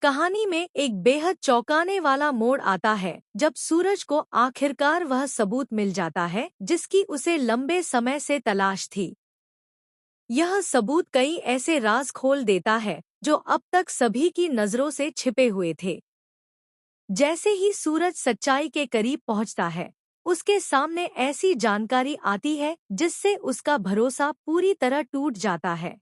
कहानी में एक बेहद चौंकाने वाला मोड़ आता है जब सूरज को आखिरकार वह सबूत मिल जाता है जिसकी उसे लंबे समय से तलाश थी। यह सबूत कई ऐसे राज खोल देता है जो अब तक सभी की नजरों से छिपे हुए थे। जैसे ही सूरज सच्चाई के करीब पहुंचता है, उसके सामने ऐसी जानकारी आती है जिससे उसका भरोसा पूरी तरह टूट जाता है।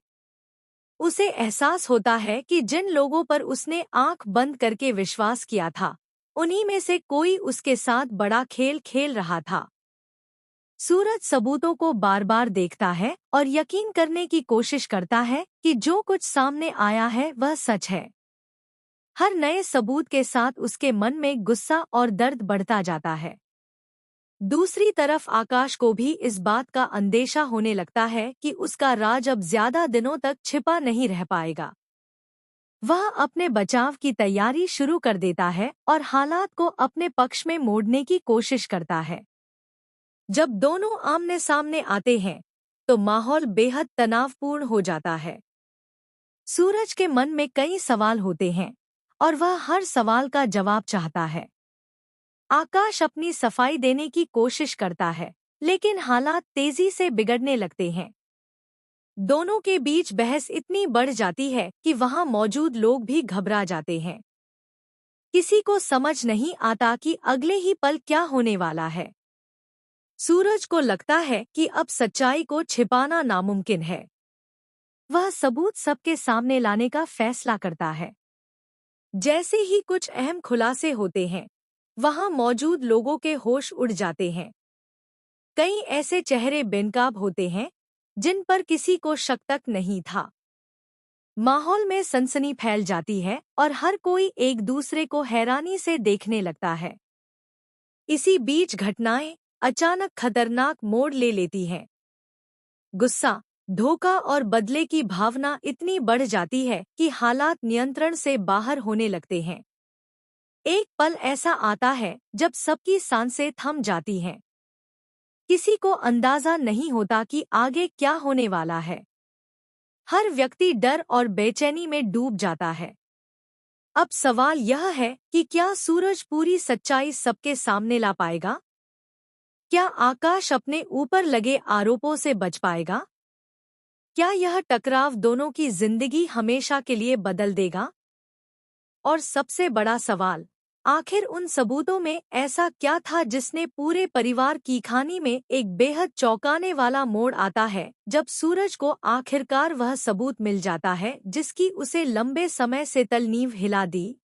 उसे एहसास होता है कि जिन लोगों पर उसने आंख बंद करके विश्वास किया था, उन्हीं में से कोई उसके साथ बड़ा खेल खेल रहा था। सूरज सबूतों को बार बार देखता है और यकीन करने की कोशिश करता है कि जो कुछ सामने आया है वह सच है। हर नए सबूत के साथ उसके मन में गुस्सा और दर्द बढ़ता जाता है। दूसरी तरफ आकाश को भी इस बात का अंदेशा होने लगता है कि उसका राज अब ज्यादा दिनों तक छिपा नहीं रह पाएगा। वह अपने बचाव की तैयारी शुरू कर देता है और हालात को अपने पक्ष में मोड़ने की कोशिश करता है। जब दोनों आमने सामने आते हैं, तो माहौल बेहद तनावपूर्ण हो जाता है। सूरज के मन में कई सवाल होते हैं और वह हर सवाल का जवाब चाहता है। आकाश अपनी सफाई देने की कोशिश करता है, लेकिन हालात तेजी से बिगड़ने लगते हैं। दोनों के बीच बहस इतनी बढ़ जाती है कि वहां मौजूद लोग भी घबरा जाते हैं। किसी को समझ नहीं आता कि अगले ही पल क्या होने वाला है। सूरज को लगता है कि अब सच्चाई को छिपाना नामुमकिन है। वह सबूत सबके सामने लाने का फैसला करता है। जैसे ही कुछ अहम खुलासे होते हैं, वहां मौजूद लोगों के होश उड़ जाते हैं। कई ऐसे चेहरे बेनकाब होते हैं जिन पर किसी को शक तक नहीं था। माहौल में सनसनी फैल जाती है और हर कोई एक दूसरे को हैरानी से देखने लगता है। इसी बीच घटनाएं अचानक खतरनाक मोड़ ले लेती हैं। गुस्सा, धोखा और बदले की भावना इतनी बढ़ जाती है कि हालात नियंत्रण से बाहर होने लगते हैं। एक पल ऐसा आता है जब सबकी सांसें थम जाती हैं। किसी को अंदाजा नहीं होता कि आगे क्या होने वाला है। हर व्यक्ति डर और बेचैनी में डूब जाता है। अब सवाल यह है कि क्या सूरज पूरी सच्चाई सबके सामने ला पाएगा? क्या आकाश अपने ऊपर लगे आरोपों से बच पाएगा? क्या यह टकराव दोनों की जिंदगी हमेशा के लिए बदल देगा? और सबसे बड़ा सवाल, आखिर उन सबूतों में ऐसा क्या था जिसने पूरे परिवार की कहानी में एक बेहद चौंकाने वाला मोड़ आता है जब सूरज को आखिरकार वह सबूत मिल जाता है जिसकी उसे लंबे समय से तलनीव हिला दी।